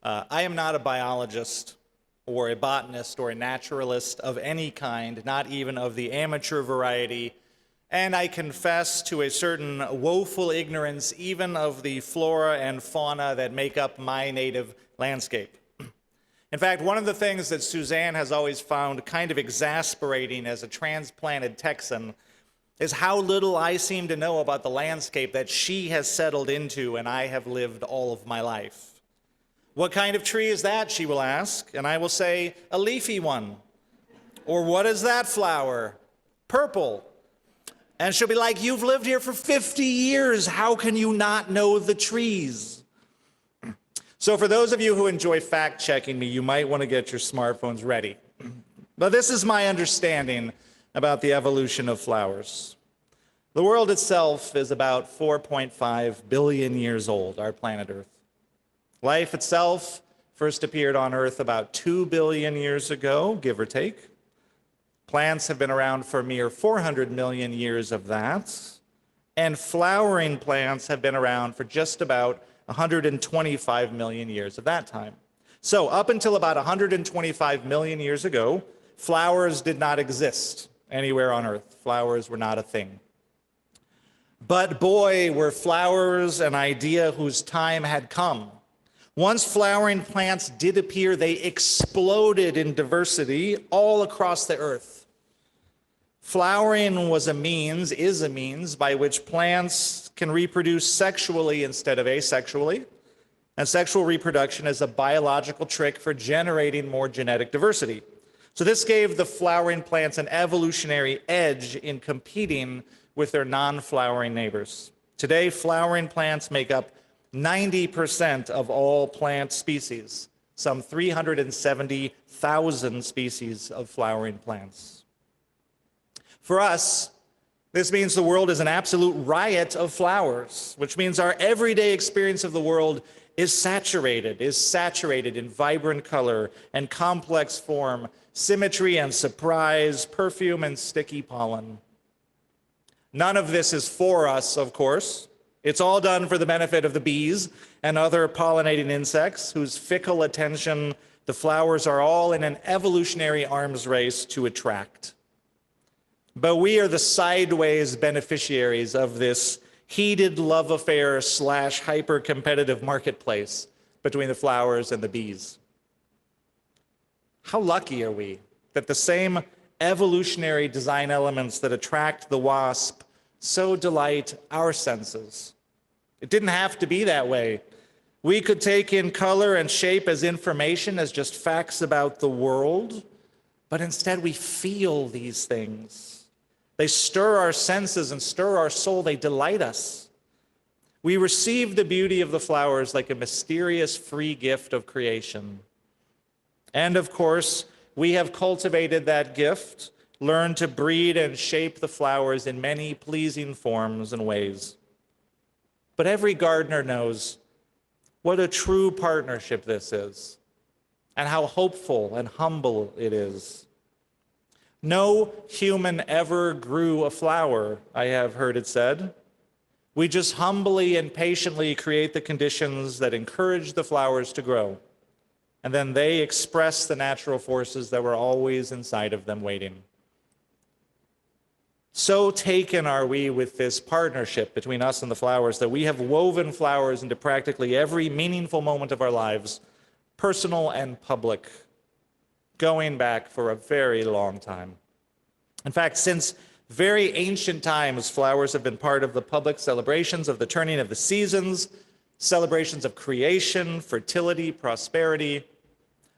I am not a biologist or a botanist or a naturalist of any kind, not even of the amateur variety, and I confess to a certain woeful ignorance even of the flora and fauna that make up my native landscape. In fact, one of the things that Suzanne has always found kind of exasperating as a transplanted Texan is how little I seem to know about the landscape that she has settled into and I have lived all of my life. What kind of tree is that, she will ask, and I will say, a leafy one. Or what is that flower? Purple. And she'll be like, you've lived here for 50 years. How can you not know the trees? So for those of you who enjoy fact-checking me, you might want to get your smartphones ready. But this is my understanding about the evolution of flowers. The world itself is about 4.5 billion years old, our planet Earth. Life itself first appeared on Earth about 2 billion years ago, give or take. Plants have been around for a mere 400 million years of that. And flowering plants have been around for just about 125 million years of that time. So up until about 125 million years ago, flowers did not exist anywhere on Earth. Flowers were not a thing. But boy, were flowers an idea whose time had come. Once flowering plants did appear, they exploded in diversity all across the earth. Flowering is a means by which plants can reproduce sexually instead of asexually. And sexual reproduction is a biological trick for generating more genetic diversity. So this gave the flowering plants an evolutionary edge in competing with their non-flowering neighbors. Today, flowering plants make up 90% of all plant species, some 370,000 species of flowering plants. For us, this means the world is an absolute riot of flowers, which means our everyday experience of the world is saturated in vibrant color and complex form, symmetry and surprise, perfume and sticky pollen. None of this is for us, of course. It's all done for the benefit of the bees and other pollinating insects whose fickle attention the flowers are all in an evolutionary arms race to attract. But we are the sideways beneficiaries of this heated love affair / hyper-competitive marketplace between the flowers and the bees. How lucky are we that the same evolutionary design elements that attract the wasp so delight our senses? It didn't have to be that way. We could take in color and shape as information, as just facts about the world, but instead we feel these things. They stir our senses and stir our soul. They delight us. We receive the beauty of the flowers like a mysterious free gift of creation. And of course, we have cultivated that gift, learned to breed and shape the flowers in many pleasing forms and ways. But every gardener knows what a true partnership this is, and how hopeful and humble it is. No human ever grew a flower, I have heard it said. We just humbly and patiently create the conditions that encourage the flowers to grow, and then they express the natural forces that were always inside of them waiting. So taken are we with this partnership between us and the flowers that we have woven flowers into practically every meaningful moment of our lives, personal and public, going back for a very long time. In fact, since very ancient times, flowers have been part of the public celebrations of the turning of the seasons, celebrations of creation, fertility, prosperity.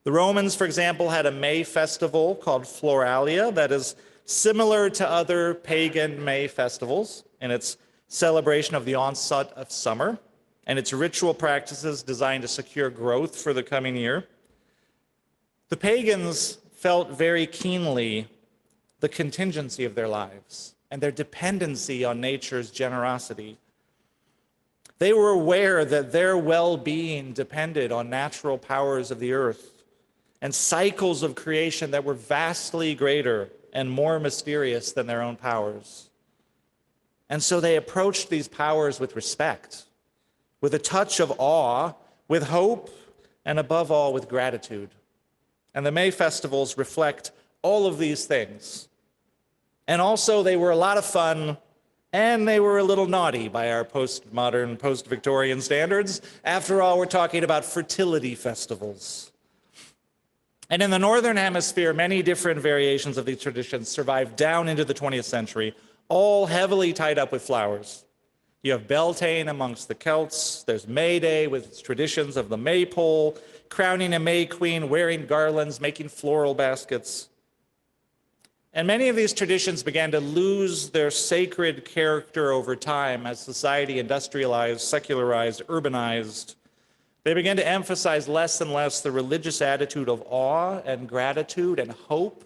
The Romans, for example, had a May festival called Floralia that is similar to other pagan May festivals in its celebration of the onset of summer and its ritual practices designed to secure growth for the coming year. The pagans felt very keenly the contingency of their lives and their dependency on nature's generosity. They were aware that their well-being depended on natural powers of the earth and cycles of creation that were vastly greater and more mysterious than their own powers. And so they approached these powers with respect, with a touch of awe, with hope, and above all, with gratitude. And the May festivals reflect all of these things. And also, they were a lot of fun, and they were a little naughty by our postmodern, post-Victorian standards. After all, we're talking about fertility festivals. And in the Northern Hemisphere, many different variations of these traditions survived down into the 20th century, all heavily tied up with flowers. You have Beltane amongst the Celts. There's May Day with its traditions of the maypole, crowning a May queen, wearing garlands, making floral baskets. And many of these traditions began to lose their sacred character over time as society industrialized, secularized, urbanized. They began to emphasize less and less the religious attitude of awe and gratitude and hope,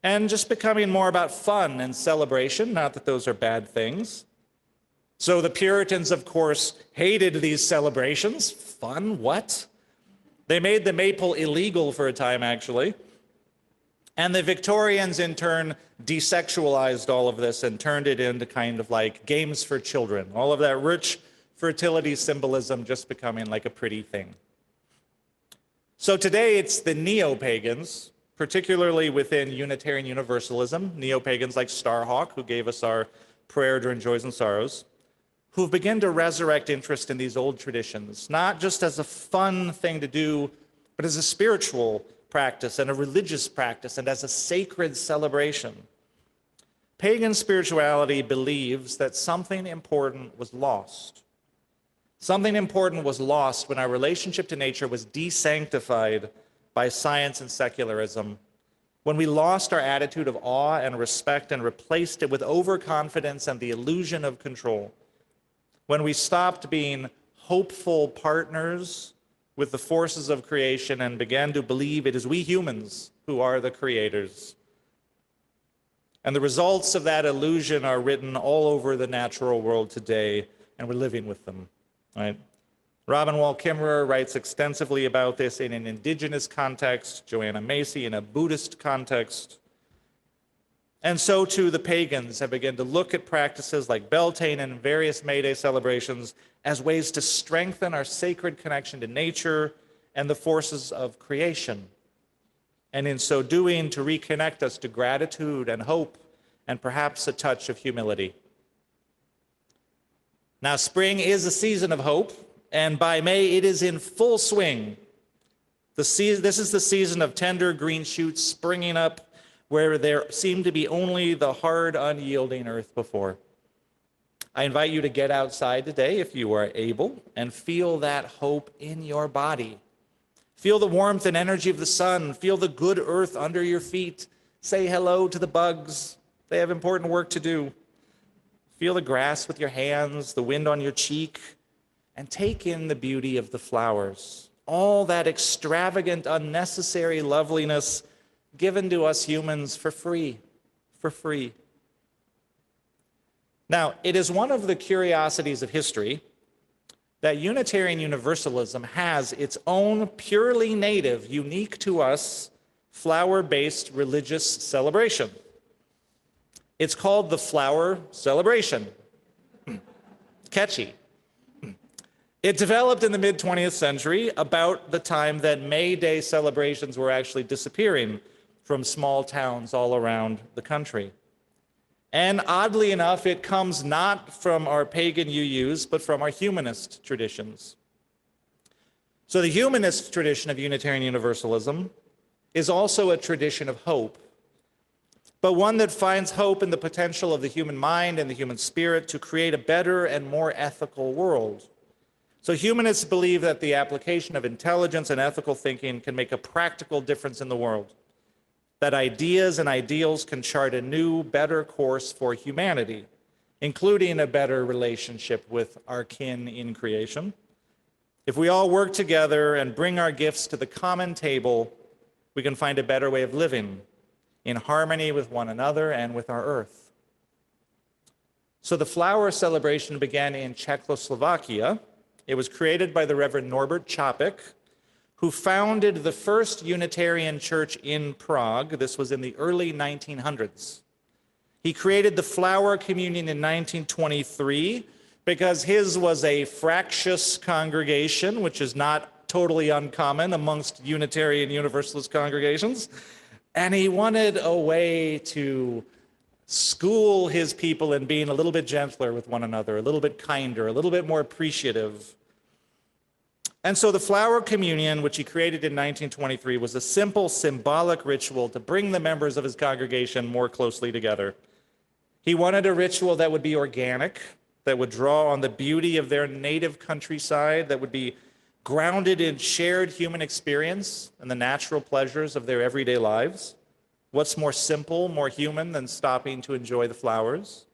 and just becoming more about fun and celebration, not that those are bad things. So the Puritans, of course, hated these celebrations. Fun, what? They made the maypole illegal for a time, actually. And the Victorians, in turn, desexualized all of this and turned it into kind of like games for children. All of that rich fertility symbolism just becoming like a pretty thing. So today it's the Neo-pagans, particularly within Unitarian Universalism, Neo-pagans like Starhawk, who gave us our prayer during Joys and Sorrows, who've begun to resurrect interest in these old traditions, not just as a fun thing to do, but as a spiritual practice and a religious practice and as a sacred celebration. Pagan spirituality believes that something important was lost. Something important was lost when our relationship to nature was desanctified by science and secularism, when we lost our attitude of awe and respect and replaced it with overconfidence and the illusion of control, when we stopped being hopeful partners with the forces of creation and began to believe it is we humans who are the creators. And the results of that illusion are written all over the natural world today, and we're living with them, right? Robin Wall Kimmerer writes extensively about this in an indigenous context, Joanna Macy in a Buddhist context. And so too the pagans have begun to look at practices like Beltane and various May Day celebrations as ways to strengthen our sacred connection to nature and the forces of creation. And in so doing, to reconnect us to gratitude and hope and perhaps a touch of humility. Now, spring is a season of hope, and by May it is in full swing. This is the season of tender green shoots springing up where there seemed to be only the hard, unyielding earth before. I invite you to get outside today, if you are able, and feel that hope in your body. Feel the warmth and energy of the sun. Feel the good earth under your feet. Say hello to the bugs. They have important work to do. Feel the grass with your hands, the wind on your cheek, and take in the beauty of the flowers. All that extravagant, unnecessary loveliness given to us humans for free, for free. Now, it is one of the curiosities of history that Unitarian Universalism has its own purely native, unique to us, flower-based religious celebration. It's called the Flower Celebration. Catchy. It developed in the mid-20th century, about the time that May Day celebrations were actually disappearing from small towns all around the country. And oddly enough, it comes not from our pagan UUs, but from our humanist traditions. So the humanist tradition of Unitarian Universalism is also a tradition of hope, but one that finds hope in the potential of the human mind and the human spirit to create a better and more ethical world. So humanists believe that the application of intelligence and ethical thinking can make a practical difference in the world, that ideas and ideals can chart a new, better course for humanity, including a better relationship with our kin in creation. If we all work together and bring our gifts to the common table, we can find a better way of living in harmony with one another and with our earth. So the flower celebration began in Czechoslovakia. It was created by the Reverend Norbert Čapek, who founded the first Unitarian church in Prague. This was in the early 1900s. He created the flower communion in 1923 because his was a fractious congregation, which is not totally uncommon amongst Unitarian Universalist congregations. And he wanted a way to school his people in being a little bit gentler with one another, a little bit kinder, a little bit more appreciative. And so the flower communion, which he created in 1923, was a simple symbolic ritual to bring the members of his congregation more closely together. He wanted a ritual that would be organic, that would draw on the beauty of their native countryside, that would be grounded in shared human experience and the natural pleasures of their everyday lives. What's more simple, more human than stopping to enjoy the flowers?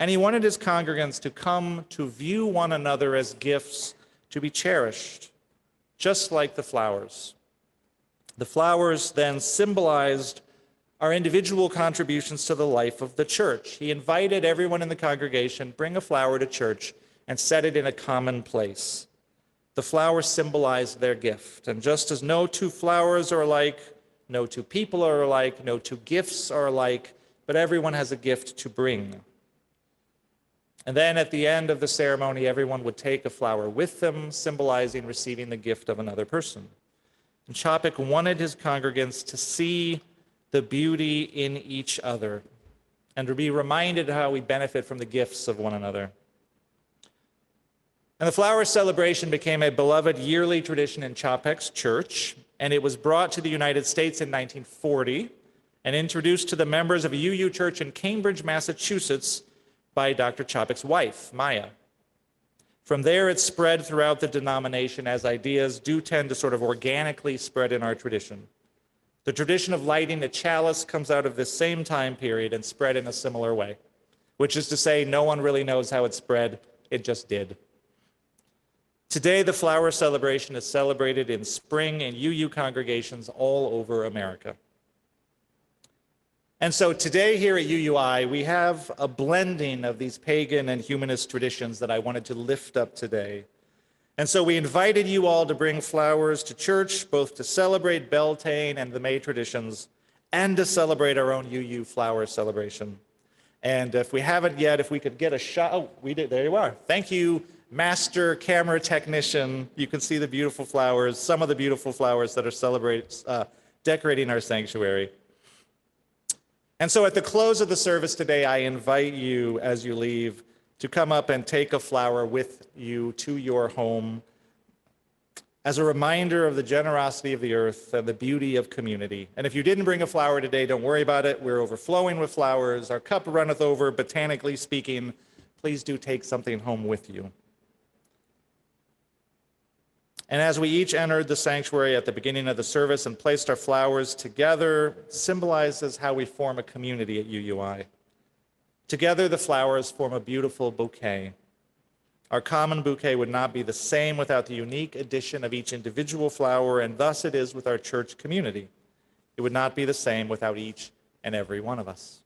And he wanted his congregants to come to view one another as gifts to be cherished, just like the flowers. The flowers then symbolized our individual contributions to the life of the church. He invited everyone in the congregation, bring a flower to church and set it in a common place. The flowers symbolized their gift. And just as no two flowers are alike, no two people are alike, no two gifts are alike, but everyone has a gift to bring. And then at the end of the ceremony, everyone would take a flower with them, symbolizing receiving the gift of another person. And Čapek wanted his congregants to see the beauty in each other and to be reminded how we benefit from the gifts of one another. And the flower celebration became a beloved yearly tradition in Čapek's church, and it was brought to the United States in 1940 and introduced to the members of a UU church in Cambridge, Massachusetts by Dr. Čapek's wife, Maya. From there, it spread throughout the denomination, as ideas do tend to sort of organically spread in our tradition. The tradition of lighting a chalice comes out of this same time period and spread in a similar way, which is to say, no one really knows how it spread, it just did. Today, the flower celebration is celebrated in spring in UU congregations all over America. And so today here at UUI, we have a blending of these pagan and humanist traditions that I wanted to lift up today. And so we invited you all to bring flowers to church, both to celebrate Beltane and the May traditions, and to celebrate our own UU flower celebration. And if we haven't yet, if we could get a shot, oh, we did, there you are. Thank you, master camera technician. You can see the beautiful flowers, some of the beautiful flowers that are decorating our sanctuary. And so at the close of the service today, I invite you, as you leave, to come up and take a flower with you to your home as a reminder of the generosity of the earth and the beauty of community. And if you didn't bring a flower today, don't worry about it. We're overflowing with flowers. Our cup runneth over, botanically speaking. Please do take something home with you. And as we each entered the sanctuary at the beginning of the service and placed our flowers together, symbolizes how we form a community at UUI. Together, the flowers form a beautiful bouquet. Our common bouquet would not be the same without the unique addition of each individual flower, and thus it is with our church community. It would not be the same without each and every one of us.